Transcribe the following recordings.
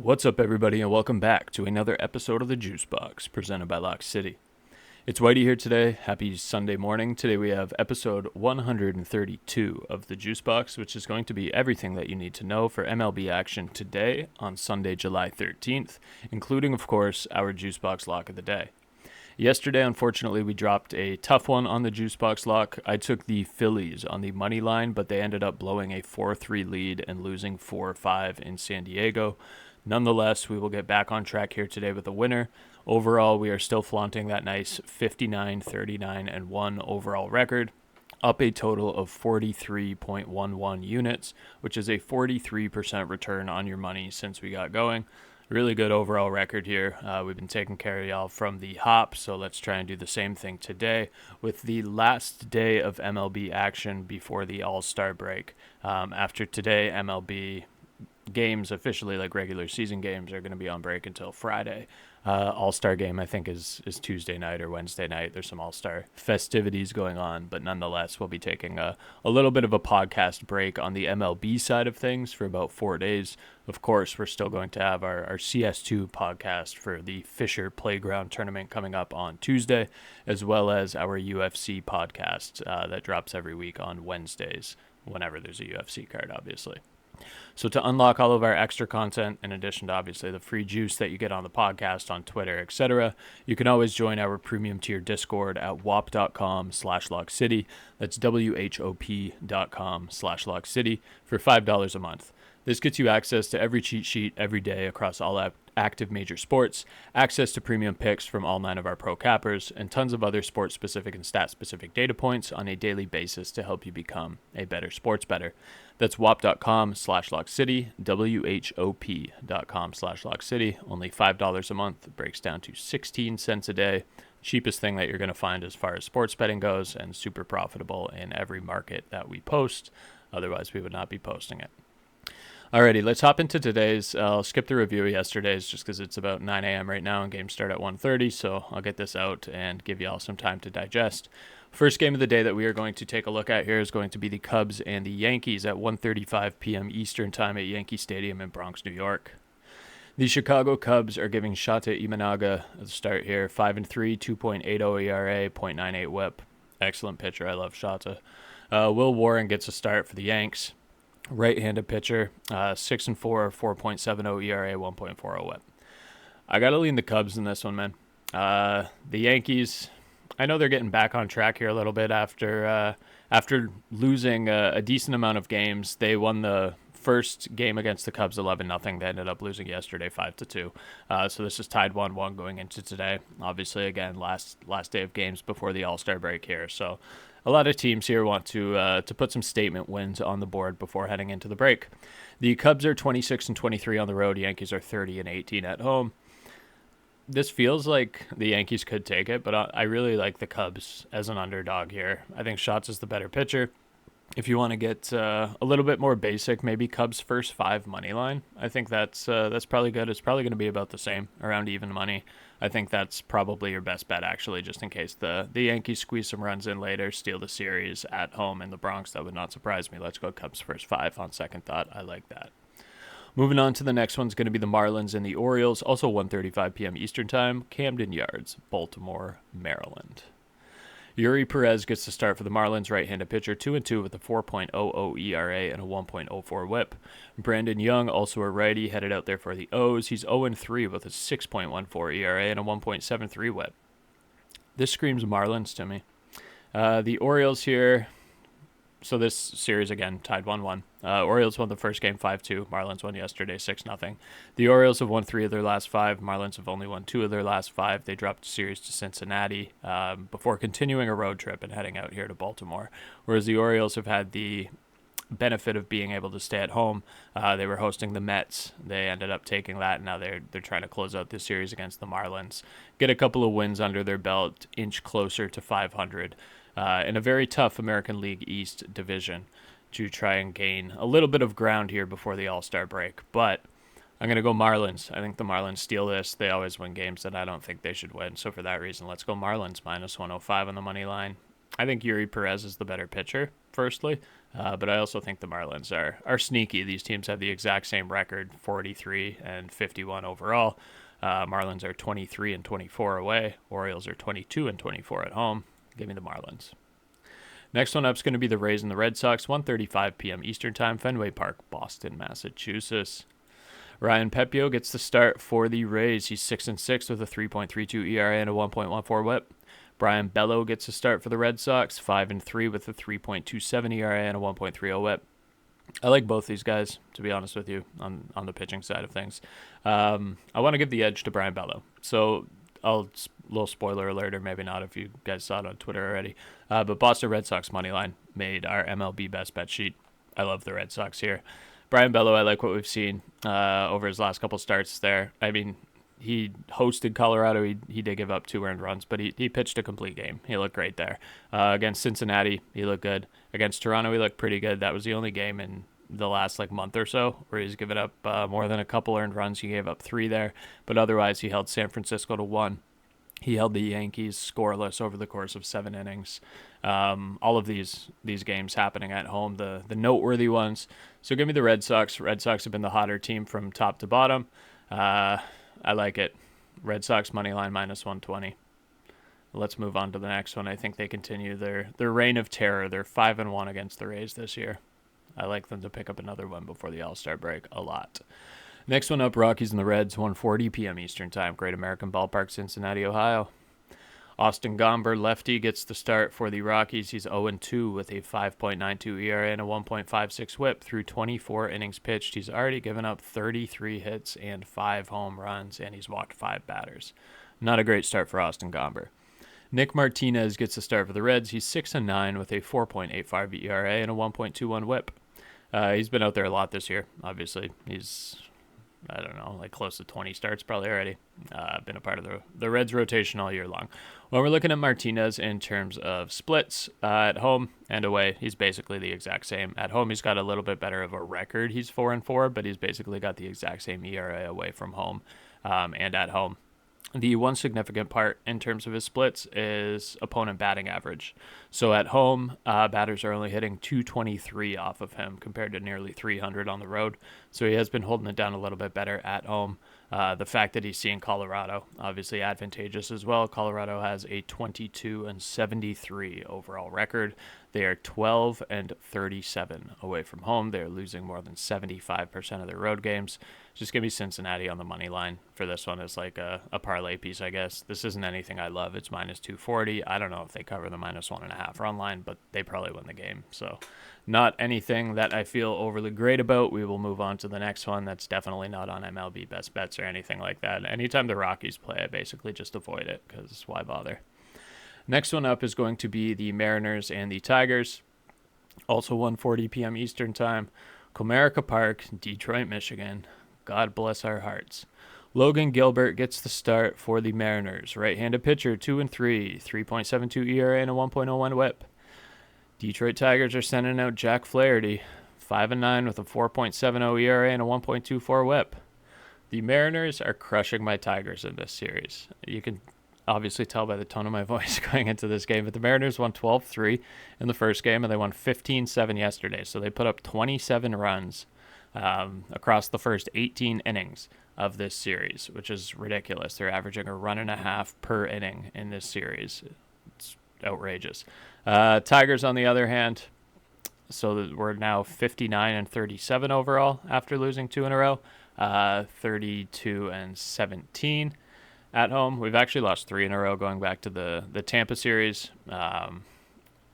What's up, everybody, and welcome back to another episode of the JuiceBox, presented by Lock City. It's Wighty here today. Happy Sunday morning. Today we have episode 132 of the JuiceBox, which is going to be everything that you need to know for MLB action today on Sunday, July 13th, including, of course, our JuiceBox Lock of the day. Yesterday, unfortunately, we dropped a tough one on the JuiceBox Lock. I took the Phillies on the money line, but they ended up blowing a 4-3 lead and losing 4-5 in San Diego. Nonetheless, we will get back on track here today with a winner. Overall, we are still flaunting that nice 59, 39, and 1 overall record, up a total of 43.11 units, which is a 43% return on your money since we got going. Really good overall record here. We've been taking care of y'all from the hop, so let's try and do the same thing today with the last day of MLB action before the All-Star break. After today, MLB games officially, like regular season games, are going to be on break until Friday. All-Star game, I think, is Tuesday night or Wednesday night. There's some All-Star festivities going on, but nonetheless, we'll be taking a little bit of a podcast break on the MLB side of things for about 4 days. Of course, we're still going to have our CS2 podcast for the Fisher Playground Tournament coming up on Tuesday, as well as our UFC podcast that drops every week on Wednesdays, whenever there's a UFC card, obviously. So to unlock all of our extra content, in addition to obviously the free juice that you get on the podcast, on Twitter, etc., you can always join our premium tier Discord at whop.com/lockcity. That's WHOP.com/lockcity for $5 a month. This gets you access to every cheat sheet every day across all active major sports, access to premium picks from all 9 of our pro cappers, and tons of other sport-specific and stat-specific data points on a daily basis to help you become a better sports bettor. That's whop.com/lockcity, WHOP.com/lockcity. Only $5 a month. It breaks down to 16 cents a day. Cheapest thing that you're going to find as far as sports betting goes, and super profitable in every market that we post. Otherwise, we would not be posting it. Alrighty, let's hop into today's. I'll skip the review of yesterday's just because it's about 9 a.m. right now and games start at 1:30, so I'll get this out and give you all some time to digest. First game of the day that we are going to take a look at here is going to be the Cubs and the Yankees at 1:35 p.m. Eastern Time at Yankee Stadium in Bronx, New York. The Chicago Cubs are giving Shota Imanaga a start here, 5-3, 2.80 ERA, .98 WHIP. Excellent pitcher. I love Shota. Will Warren gets a start for the Yanks. Right-handed pitcher, 6-4, 4.70 ERA, 1.40 WHIP. I got to lean the Cubs in this one, man. The Yankees, I know they're getting back on track here a little bit after losing a decent amount of games. They won the first game against the Cubs 11-0. They ended up losing yesterday 5-2. So this is tied 1-1 going into today. Obviously, again, last day of games before the All-Star break here. So a lot of teams here want to put some statement wins on the board before heading into the break. The Cubs are 26-23 on the road. Yankees are 30-18 at home. This feels like the Yankees could take it, but I really like the Cubs as an underdog here. I think Schatz is the better pitcher. If you want to get a little bit more basic, maybe Cubs first 5 money line. I think that's probably good. It's probably going to be about the same, around even money. I think that's probably your best bet, actually, just in case the Yankees squeeze some runs in later, steal the series at home in the Bronx. That would not surprise me. Let's go Cubs first 5 on second thought. I like that. Moving on to the next one's going to be the Marlins and the Orioles, also 1:35 p.m. Eastern Time, Camden Yards, Baltimore, Maryland. Yuri Perez gets the start for the Marlins, right-handed pitcher, 2-2 with a 4.00 ERA and a 1.04 WHIP. Brandon Young, also a righty, headed out there for the O's. He's 0-3 with a 6.14 ERA and a 1.73 WHIP. This screams Marlins to me. The Orioles here, so this series again tied 1-1. Orioles won the first game 5-2. Marlins won yesterday 6-0. The Orioles have won 3 of their last 5. Marlins have only won 2 of their last 5. They dropped the series to Cincinnati before continuing a road trip and heading out here to Baltimore. Whereas the Orioles have had the benefit of being able to stay at home. They were hosting the Mets. They ended up taking that, and now they're trying to close out this series against the Marlins. Get a couple of wins under their belt, inch closer to 500. In a very tough American League East division to try and gain a little bit of ground here before the All-Star break. But I'm going to go Marlins. I think the Marlins steal this. They always win games that I don't think they should win. So for that reason, let's go Marlins, minus 105 on the money line. I think Yuri Perez is the better pitcher, firstly. But I also think the Marlins are sneaky. These teams have the exact same record, 43 and 51 overall. Marlins are 23 and 24 away. Orioles are 22 and 24 at home. Give me the Marlins. Next one up is going to be the Rays and the Red Sox, 1:35 p.m. Eastern Time, Fenway Park, Boston, Massachusetts. Ryan Pepio gets the start for the Rays. He's 6-6 with a 3.32 ERA and a 1.14 WHIP. Brian Bello gets a start for the Red Sox, 5-3 with a 3.27 ERA and a 1.30 WHIP. I like both these guys, to be honest with you, on the pitching side of things. I want to give the edge to Brian Bello. So, little spoiler alert, or maybe not if you guys saw it on Twitter already. But Boston Red Sox moneyline made our MLB best bet sheet. I love the Red Sox here. Brian Bello, I like what we've seen over his last couple starts there. I mean, he hosted Colorado. He did give up 2 earned runs, but he pitched a complete game. He looked great there. Against Cincinnati, he looked good. Against Toronto, he looked pretty good. That was the only game in the last month or so where he's given up more than a couple earned runs. He gave up 3 there, but otherwise he held San Francisco to 1. He held the Yankees scoreless over the course of 7 innings. All of these games happening at home, the noteworthy ones. So give me the Red Sox. Red Sox have been the hotter team from top to bottom. I like it. Red Sox money line -120. Let's move on to the next one. I think they continue their reign of terror. They're 5-1 against the Rays this year. I like them to pick up another one before the All-Star break a lot. Next one up, Rockies and the Reds, 1:40 p.m. Eastern Time, Great American Ballpark, Cincinnati, Ohio. Austin Gomber, lefty, gets the start for the Rockies. He's 0-2 with a 5.92 ERA and a 1.56 WHIP through 24 innings pitched. He's already given up 33 hits and 5 home runs, and he's walked 5 batters. Not a great start for Austin Gomber. Nick Martinez gets the start for the Reds. He's 6-9 with a 4.85 ERA and a 1.21 WHIP. He's been out there a lot this year, obviously. He's, I don't know, close to 20 starts probably already. Been a part of the Reds rotation all year long. When we're looking at Martinez in terms of splits at home and away, he's basically the exact same. At home, he's got a little bit better of a record. He's 4-4, but he's basically got the exact same ERA away from home and at home. The one significant part in terms of his splits is opponent batting average. So at home, batters are only hitting 223 off of him compared to nearly 300 on the road. So he has been holding it down a little bit better at home. The fact that he's seeing Colorado, obviously advantageous as well. Colorado has a 22-73 overall record. They are 12-37 away from home. They're losing more than 75% of their road games. Just give me Cincinnati on the money line for this one. It's like a parlay piece, I guess. This isn't anything I love. It's -240. I don't know if they cover the -1.5 run line, but they probably win the game. So not anything that I feel overly great about. We will move on to the next one. That's definitely not on MLB Best Bets or anything like that. Anytime the Rockies play, I basically just avoid it because why bother? Next one up is going to be the Mariners and the Tigers. Also 1:40 p.m. Eastern Time. Comerica Park, Detroit, Michigan. God bless our hearts. Logan Gilbert gets the start for the Mariners. Right-handed pitcher, 2-3, 3.72 ERA and a 1.01 WHIP. Detroit Tigers are sending out Jack Flaherty, 5-9 with a 4.70 ERA and a 1.24 WHIP. The Mariners are crushing my Tigers in this series. You can obviously tell by the tone of my voice going into this game, but the Mariners won 12-3 in the first game, and they won 15-7 yesterday. So they put up 27 runs across the first 18 innings of this series, which is ridiculous. They're averaging a run and a half per inning in this series. It's outrageous. Tigers, on the other hand, so we're now 59-37 overall after losing 2 in a row, 32-17 at home. We've actually lost 3 in a row going back to the Tampa series.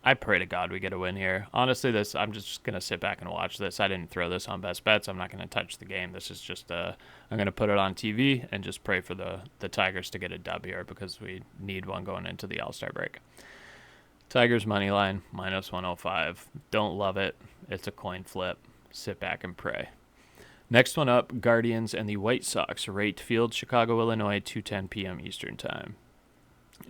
I pray to God we get a win here. Honestly, I'm just going to sit back and watch this. I didn't throw this on Best Bets. I'm not going to touch the game. This is just, I'm going to put it on TV and just pray for the Tigers to get a dub here because we need one going into the All-Star break. Tigers money line, -105. Don't love it. It's a coin flip. Sit back and pray. Next one up, Guardians and the White Sox. Rate Field, Chicago, Illinois, 2:10 p.m. Eastern Time.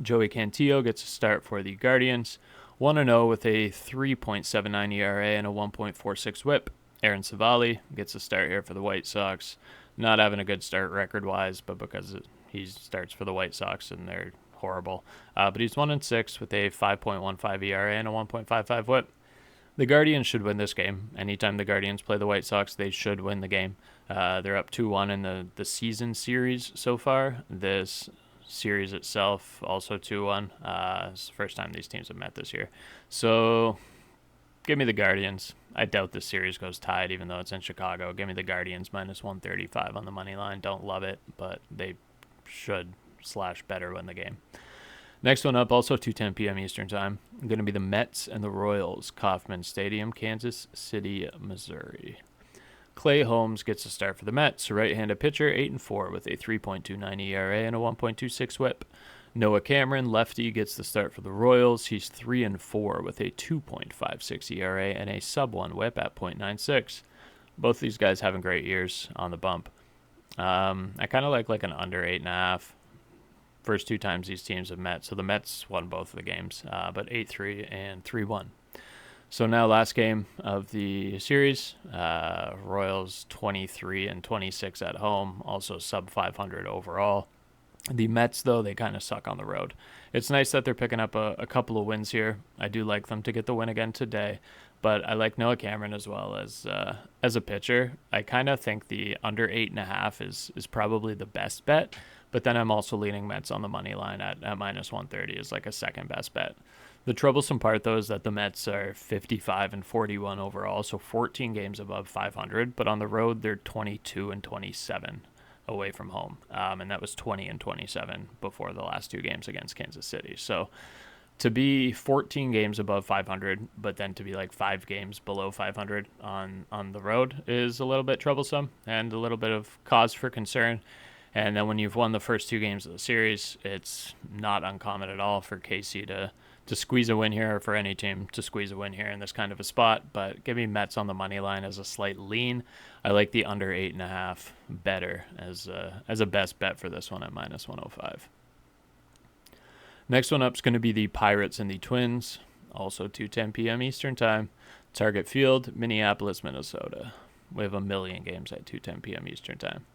Joey Cantillo gets a start for the Guardians. 1-0 with a 3.79 ERA and a 1.46 WHIP. Aaron Savali gets a start here for the White Sox. Not having a good start record-wise, but because he starts for the White Sox and they're horrible. But he's 1-6 with a 5.15 ERA and a 1.55 WHIP. The Guardians should win this game. Anytime the Guardians play the White Sox, they should win the game. They're up 2-1 in the season series so far. This series itself also 2-1. It's the first time these teams have met this year. So give me the Guardians. I doubt this series goes tied, even though it's in Chicago. Give me the Guardians minus 135 on the money line. Don't love it, but they should / better win the game. Next one up, also 2:10 p.m. Eastern Time, going to be the Mets and the Royals, Kauffman Stadium, Kansas City, Missouri. Clay Holmes gets a start for the Mets, right-handed pitcher, 8-4 with a 3.29 ERA and a 1.26 WHIP. Noah Cameron, lefty, gets the start for the Royals. He's 3-4 with a 2.56 ERA and a sub-1 WHIP at .96. Both these guys having great years on the bump. I kind of like an under 8.5. First two times these teams have met. So the Mets won both of the games, but 8-3 and 3-1. So now last game of the series, Royals 23-26 at home, also sub 500 overall. The Mets, though, they kind of suck on the road. It's nice that they're picking up a couple of wins here. I do like them to get the win again today, but I like Noah Cameron as well as a pitcher. I kind of think the under 8.5 is probably the best bet, but then I'm also leaning Mets on the money line at minus 130 is like a second best bet. The troublesome part, though, is that the Mets are 55-41 overall, so 14 games above 500, but on the road they're 22-27 away from home, and that was 20-27 before the last two games against Kansas City. So to be 14 games above 500, but then to be like 5 games below 500 on the road is a little bit troublesome and a little bit of cause for concern. And then when you've won the first 2 games of the series, it's not uncommon at all for KC to squeeze a win here, or for any team to squeeze a win here in this kind of a spot. But give me Mets on the money line as a slight lean. I like the under 8.5 better as a best bet for this one at minus 105. Next one up is going to be the Pirates and the Twins, also 2:10 p.m. Eastern Time, Target Field, Minneapolis, Minnesota. We have a million games at 2:10 p.m. Eastern Time.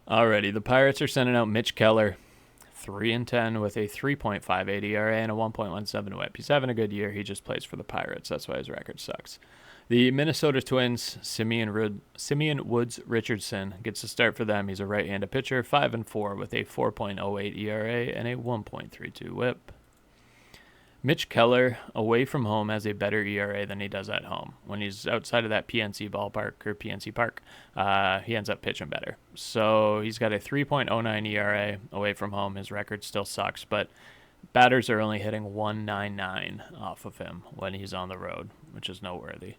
Alrighty, the Pirates are sending out Mitch Keller, 3-10 with a 3.58 ERA and a 1.17 WHIP. He's having a good year. He just plays for the Pirates. That's why his record sucks. The Minnesota Twins, Simeon Woods Richardson gets a start for them. He's a right-handed pitcher, 5-4 with a 4.08 ERA and a 1.32 WHIP. Mitch Keller, away from home, has a better ERA than he does at home. When he's outside of that PNC ballpark or PNC Park, he ends up pitching better. So he's got a 3.09 ERA away from home. His record still sucks, but batters are only hitting 199 off of him when he's on the road, which is noteworthy.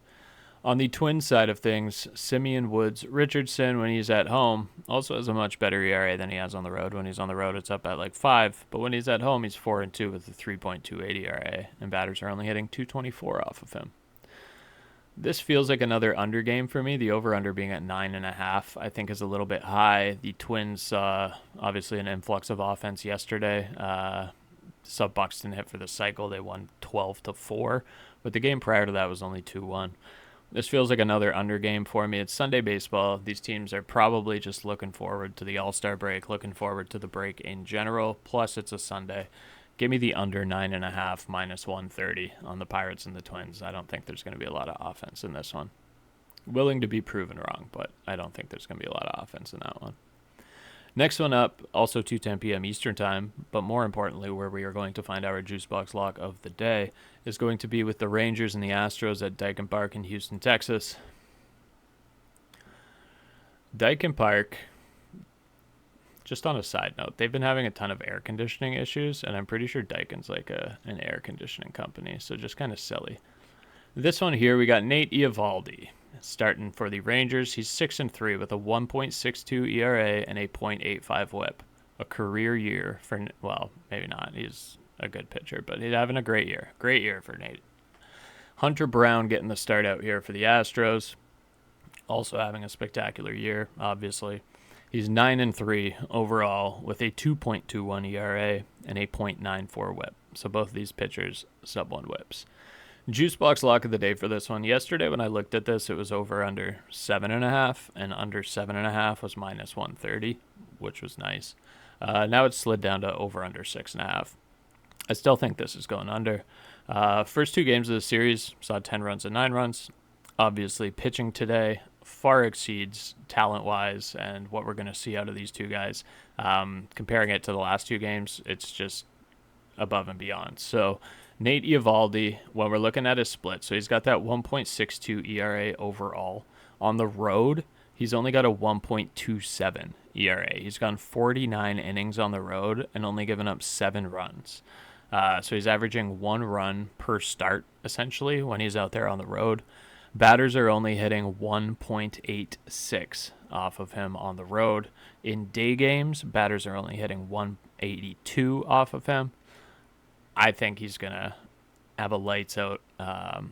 On the Twins side of things, Simeon Woods Richardson, when he's at home, also has a much better ERA than he has on the road. When he's on the road, it's up at like 5, but when he's at home, he's 4-2 with a 3.28 ERA, and batters are only hitting 224 off of him. This feels like another under game for me. The over-under being at 9.5, I think, is a little bit high. The Twins saw obviously an influx of offense yesterday. Sub Buxton hit for the cycle. They won 12-4, but the game prior to that was only 2-1. This feels like another under game for me. It's Sunday baseball. These teams are probably just looking forward to the All-Star break, looking forward to the break in general, plus it's a Sunday. Give me the under 9.5 minus 130 on the Pirates and the Twins. I don't think there's going to be a lot of offense in this one. Willing to be proven wrong, but I don't think there's going to be a lot of offense in that one. Next one up, also 2:10 p.m. Eastern Time, but more importantly, where we are going to find our JuiceBox Lock of the day, is going to be with the Rangers and the Astros at Daikin Park in Houston, Texas. Daikin Park, just on a side note, they've been having a ton of air conditioning issues, and I'm pretty sure Daikin's like an air conditioning company, so just kind of silly. This one here, we got Nate Eovaldi starting for the Rangers. He's 6-3 with a 1.62 ERA and a .85 WHIP. A career year for, well, maybe not. He's a good pitcher, but he's having a great year. Great year for Nate. Hunter Brown getting the start out here for the Astros. Also having a spectacular year, obviously. He's 9-3 overall with a 2.21 ERA and a .94 WHIP. So both of these pitchers sub-1 WHIPs. JuiceBox Lock of the day for this one. Yesterday when I looked at this, it was over under 7.5, and under 7.5 was minus 130, which was nice. Now it's slid down to over under 6.5. I still think this is going under. First two games of the series saw 10 runs and 9 runs. Obviously, pitching today far exceeds talent-wise and what we're going to see out of these two guys. Comparing it to the last two games, it's just above and beyond. So Nate Eovaldi, when we're looking at his split, so he's got that 1.62 ERA overall. On the road, he's only got a 1.27 ERA. He's gone 49 innings on the road and only given up 7 runs. So he's averaging 1 run per start, essentially, when he's out there on the road. Batters are only hitting 1.86 off of him on the road. In day games, batters are only hitting 182 off of him. I think he's going to have a lights-out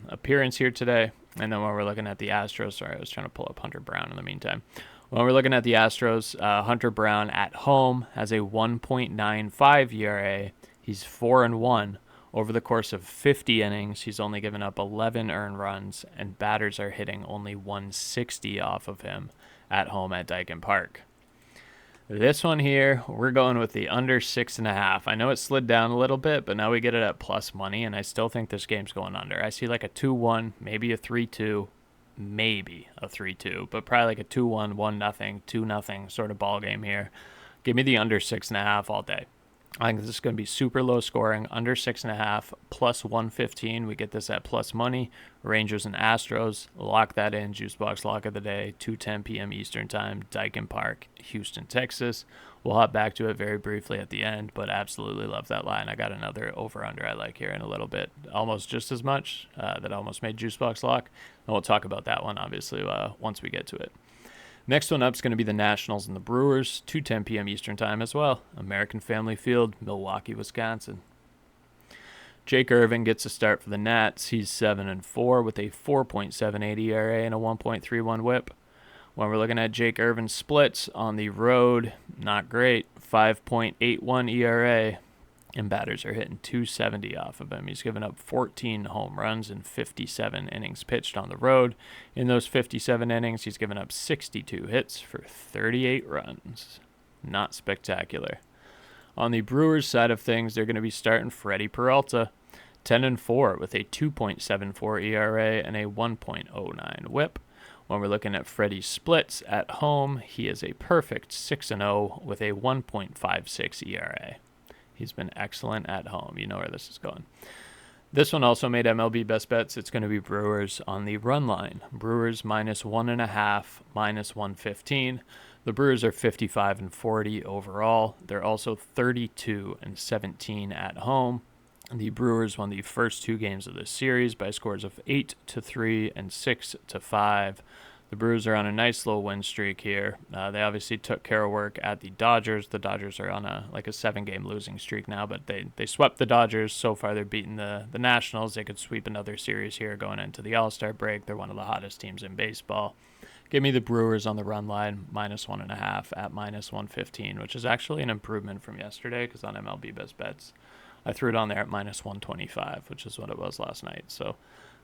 appearance here today. And then when we're looking at the Astros, sorry, I was trying to pull up Hunter Brown in the meantime. When we're looking at the Astros, Hunter Brown at home has a 1.95 ERA. He's 4-1. Over the course of 50 innings, he's only given up 11 earned runs, and batters are hitting only 160 off of him at home at Daikin Park. This one here, we're going with the under 6.5. I know it slid down a little bit, but now we get it at plus money, and I still think this game's going under. I see like a 2-1, maybe a 3-2, maybe a 3-2, but probably like a 2-1, 1-0, 2-0 sort of ball game here. Give me the under 6.5 all day. I think this is going to be super low scoring, under 6.5, plus 115. We get this at plus money. Rangers and Astros, lock that in. JuiceBox Lock of the day, 2:10 p.m. Eastern Time, Daikin Park, Houston, Texas. We'll hop back to it very briefly at the end, but absolutely love that line. I got another over-under I like here in a little bit, almost just as much. That almost made JuiceBox Lock. And we'll talk about that one, obviously, once we get to it. Next one up is going to be the Nationals and the Brewers, 2:10 p.m. Eastern Time as well. American Family Field, Milwaukee, Wisconsin. Jake Irvin gets a start for the Nats. He's 7-4 with a 4.78 ERA and a 1.31 WHIP. When we're looking at Jake Irvin's splits on the road, not great. 5.81 ERA, and batters are hitting 270 off of him. He's given up 14 home runs in 57 innings pitched on the road. In those 57 innings, he's given up 62 hits for 38 runs. Not spectacular. On the Brewers side of things, they're going to be starting Freddie Peralta, 10-4 with a 2.74 ERA and a 1.09 WHIP. When we're looking at Freddie's splits at home, he is a perfect 6-0 with a 1.56 ERA. He's been excellent at home. You know where this is going. This one also made MLB Best Bets. It's going to be Brewers on the run line. Brewers minus 1.5, minus 115. The Brewers are 55-40 overall. They're also 32-17 at home. The Brewers won the first two games of this series by scores of 8-3 and 6-5. The Brewers are on a nice little win streak here. They obviously took care of work at the Dodgers. The Dodgers are on a 7-game losing streak now, but they swept the Dodgers. So far, they're beating the Nationals. They could sweep another series here going into the All-Star break. They're one of the hottest teams in baseball. Give me the Brewers on the run line, minus 1.5 at minus 115, which is actually an improvement from yesterday because on MLB Best Bets, I threw it on there at minus 125, which is what it was last night. So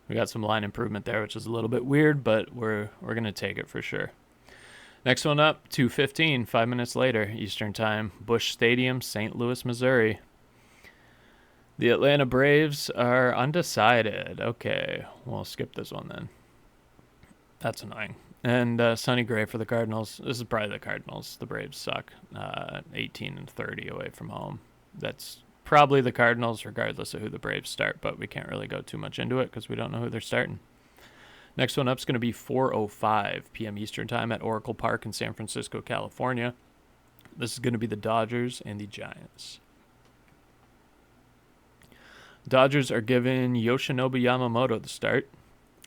we got some line improvement there, which is a little bit weird, but we're going to take it for sure. Next one up, 2:15, 5 minutes later, Eastern Time, Busch Stadium, St. Louis, Missouri. The Atlanta Braves are undecided. Okay, we'll skip this one then. That's annoying. And Sonny Gray for the Cardinals. This is probably the Cardinals. The Braves suck. 18-30 away from home. That's probably the Cardinals, regardless of who the Braves start, but we can't really go too much into it because we don't know who they're starting. Next one up is going to be 4:05 p.m. Eastern Time at Oracle Park in San Francisco, California. This is going to be the Dodgers and the Giants. Dodgers are giving Yoshinobu Yamamoto the start,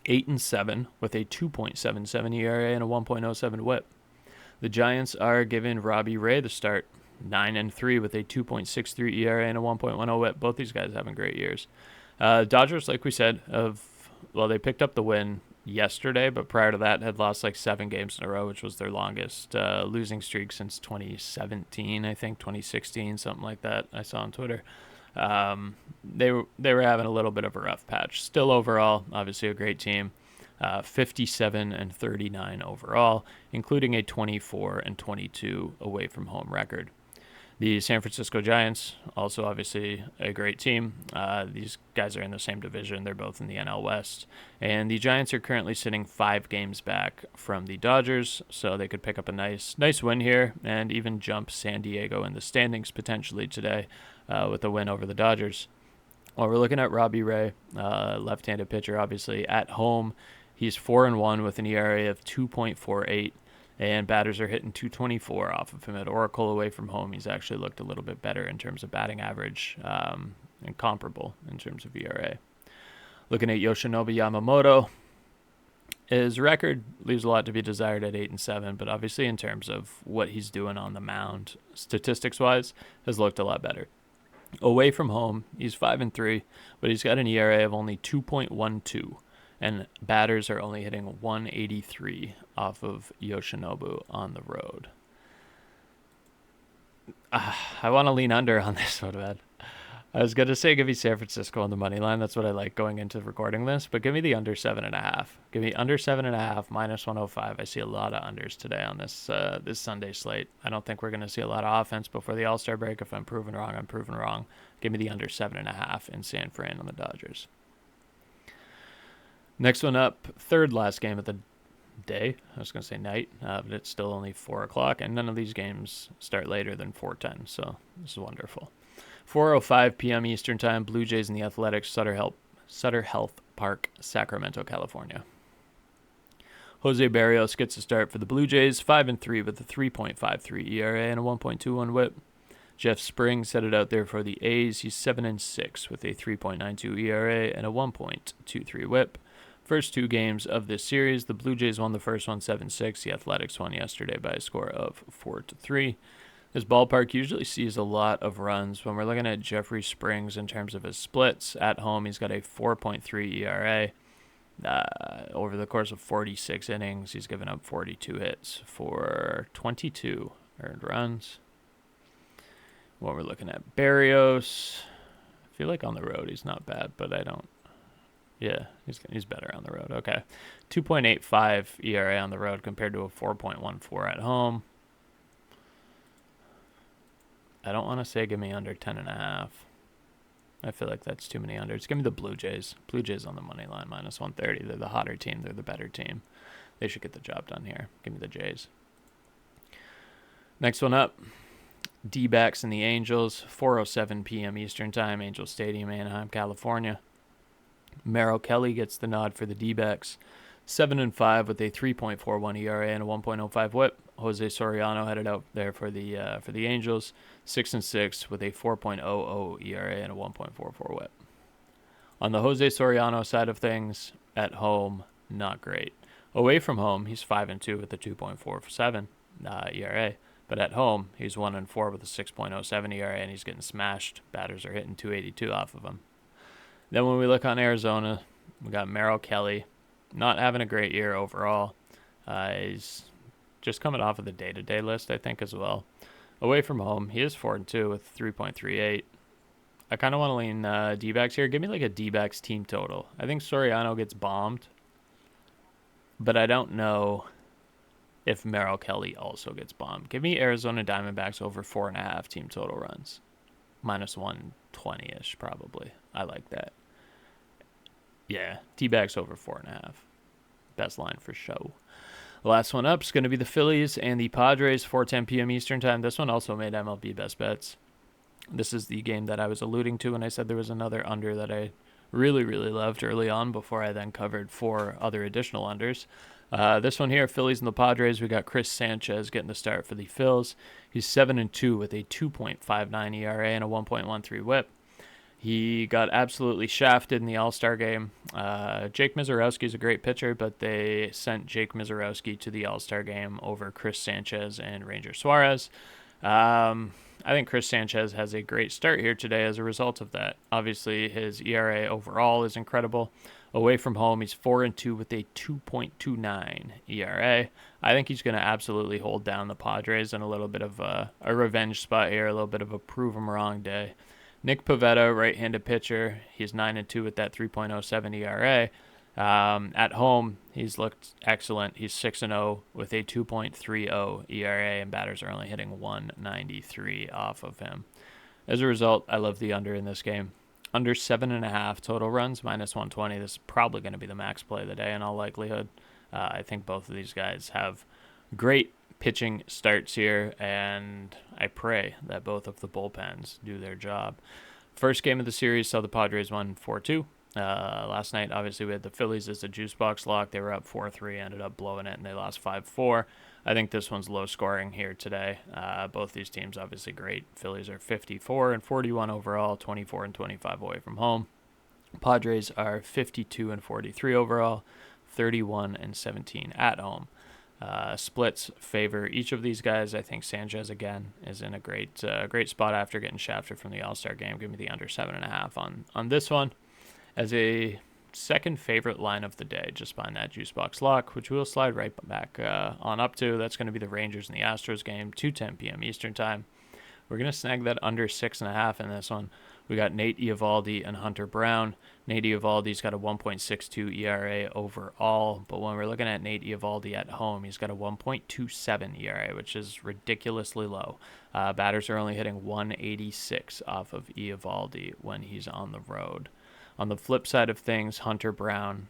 8-7 with a 2.77 ERA and a 1.07 WHIP. The Giants are giving Robbie Ray the start, 9-3 with a 2.63 ERA and a 1.10 WHIP. Both these guys having great years. Dodgers, like we said, they picked up the win yesterday, but prior to that had lost 7 games in a row, which was their longest losing streak since 2017, I think, 2016, something like that. I saw on Twitter. They were having a little bit of a rough patch. Still overall, obviously a great team. 57-39 overall, including a 24-22 away from home record. The San Francisco Giants, also obviously a great team. These guys are in the same division. They're both in the NL West. And the Giants are currently sitting 5 games back from the Dodgers, so they could pick up a nice win here and even jump San Diego in the standings potentially today with a win over the Dodgers. Well, we're looking at Robbie Ray, left-handed pitcher, obviously, at home. He's 4-1 with an ERA of 2.48. And batters are hitting 224 off of him at Oracle. Away from home, he's actually looked a little bit better in terms of batting average and comparable in terms of ERA. Looking at Yoshinobu Yamamoto, his record leaves a lot to be desired at 8-7, but obviously in terms of what he's doing on the mound, statistics-wise, has looked a lot better. Away from home, he's 5-3, but he's got an ERA of only 2.12. And batters are only hitting 183 off of Yoshinobu on the road. I want to lean under on this one, man. I was going to say give me San Francisco on the money line. That's what I like going into recording this. But give me the under 7.5. Give me under 7.5, minus 105. I see a lot of unders today on this this Sunday slate. I don't think we're going to see a lot of offense before the All-Star break. If I'm proven wrong, I'm proven wrong. Give me the under 7.5 in San Fran on the Dodgers. Next one up, third last game of the day. I was going to say night, but it's still only 4 o'clock, and none of these games start later than 4:10, so this is wonderful. 4:05 p.m. Eastern Time, Blue Jays and the Athletics, Sutter Health Park, Sacramento, California. Jose Barrios gets a start for the Blue Jays, 5-3 with a 3.53 ERA and a 1.21 WHIP. Jeff Springs headed out there for the A's. He's 7-6 with a 3.92 ERA and a 1.23 WHIP. First 2 games of this series, the Blue Jays won the first one 7-6. The Athletics won yesterday by a score of 4-3. This ballpark usually sees a lot of runs. When we're looking at Jeffrey Springs in terms of his splits, at home he's got a 4.3 ERA. Over the course of 46 innings, he's given up 42 hits for 22 earned runs. When we're looking at Barrios, I feel like on the road he's not bad, but I don't. Yeah, he's better on the road. Okay. 2.85 ERA on the road compared to a 4.14 at home. I don't want to say give me under 10.5. I feel like that's too many unders. Give me the Blue Jays. Blue Jays on the money line, minus 130. They're the hotter team. They're the better team. They should get the job done here. Give me the Jays. Next one up, D-backs and the Angels. 4:07 p.m. Eastern Time, Angel Stadium, Anaheim, California. Merrill Kelly gets the nod for the D-backs. 7-5 with a 3.41 ERA and a 1.05 WHIP. Jose Soriano headed out there for the Angels. 6-6 with a 4.00 ERA and a 1.44 WHIP. On the Jose Soriano side of things, at home, not great. Away from home, he's 5-2 with a 2.47 ERA. But at home, he's 1-4 with a 6.07 ERA, and he's getting smashed. Batters are hitting 282 off of him. Then when we look on Arizona, we got Merrill Kelly, not having a great year overall. He's just coming off of the day-to-day list, I think, as well. Away from home, he is 4-2 with 3.38. I kind of want to lean D-backs here. Give me like a D-backs team total. I think Soriano gets bombed, but I don't know if Merrill Kelly also gets bombed. Give me Arizona Diamondbacks over 4.5 team total runs. Minus 120-ish, probably. I like that. Yeah, D-backs over 4.5. Best line for show. The last one up is going to be the Phillies and the Padres, 4:10 p.m. Eastern Time. This one also made MLB Best Bets. This is the game that I was alluding to when I said there was another under that I really, really loved early on before I then covered 4 other additional unders. This one here, Phillies and the Padres, we got Chris Sanchez getting the start for the Phils. He's 7-2 with a 2.59 ERA and a 1.13 WHIP. He got absolutely shafted in the All-Star game. Jake Mizorowski is a great pitcher, but they sent Jake Mizorowski to the All-Star game over Chris Sanchez and Ranger Suarez. I think Chris Sanchez has a great start here today as a result of that. Obviously, his ERA overall is incredible. Away from home, he's 4-2 with a 2.29 ERA. I think he's going to absolutely hold down the Padres in a little bit of a revenge spot here, a little bit of a prove 'em wrong day. Nick Pivetta, right-handed pitcher, he's 9-2 with that 3.07 ERA. At home, he's looked excellent. He's 6-0 with a 2.30 ERA, and batters are only hitting 193 off of him. As a result, I love the under in this game. Under 7.5 total runs, -120. This is probably going to be the max play of the day in all likelihood. I think both of these guys have great pitching starts here, and I pray that both of the bullpens do their job. First game of the series saw the Padres won 4-2. Last night, obviously, we had the Phillies as a JuiceBox Lock. They were up 4-3, ended up blowing it, and they lost 5-4. I think this one's low scoring here today. Both these teams, obviously, great. Phillies are 54-41 overall, 24-25 away from home. Padres are 52-43 overall, 31-17 at home. Splits favor each of these guys. I think Sanchez again is in a great spot after getting shafted from the All-Star game. Give me the under 7.5 on this one as a second favorite line of the day, just behind that JuiceBox Lock, which we'll slide right back on up to. That's going to be the Rangers and the Astros game, 2:10 p.m. Eastern time. We're going to snag that under 6.5 in this one. We got Nate Eovaldi and Hunter Brown. Nate Eovaldi's got a 1.62 ERA overall, but when we're looking at Nate Eovaldi at home, he's got a 1.27 ERA, which is ridiculously low. Batters are only hitting 186 off of Eovaldi when he's on the road. On the flip side of things, Hunter Brown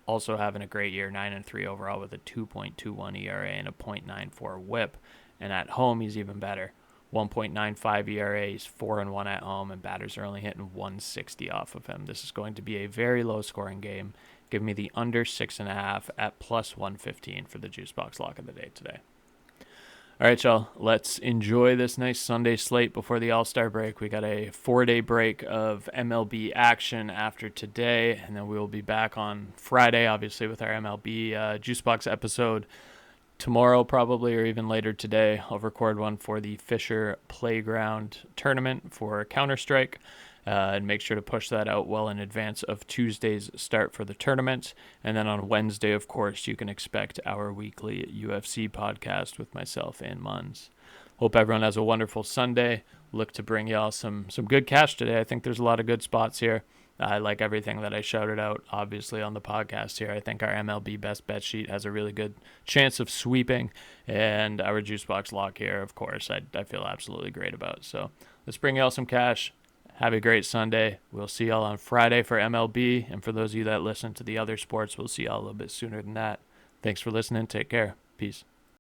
also having a great year, 9-3 overall with a 2.21 ERA and a .94 WHIP, and at home he's even better. 1.95 ERA, he's 4-1 at home, and batters are only hitting 160 off of him. This is going to be a very low-scoring game. Give me the under 6.5 at +115 for the JuiceBox Lock of the day today. All right, y'all, let's enjoy this nice Sunday slate before the All-Star break. We got a 4-day break of MLB action after today, and then we will be back on Friday, obviously, with our MLB JuiceBox episode. Tomorrow, probably, or even later today, I'll record one for the Fisher Playground tournament for Counter-Strike, and make sure to push that out well in advance of Tuesday's start for the tournament. And then on Wednesday, of course, you can expect our weekly UFC podcast with myself and Muns. Hope everyone has a wonderful Sunday. Look to bring y'all some good cash today. I think there's a lot of good spots here. I like everything that I shouted out, obviously, on the podcast here. I think our MLB best bet sheet has a really good chance of sweeping, and our JuiceBox Lock here, of course, I feel absolutely great about. So let's bring y'all some cash. Have a great Sunday. We'll see y'all on Friday for MLB, and for those of you that listen to the other sports, we'll see y'all a little bit sooner than that. Thanks for listening. Take care. Peace.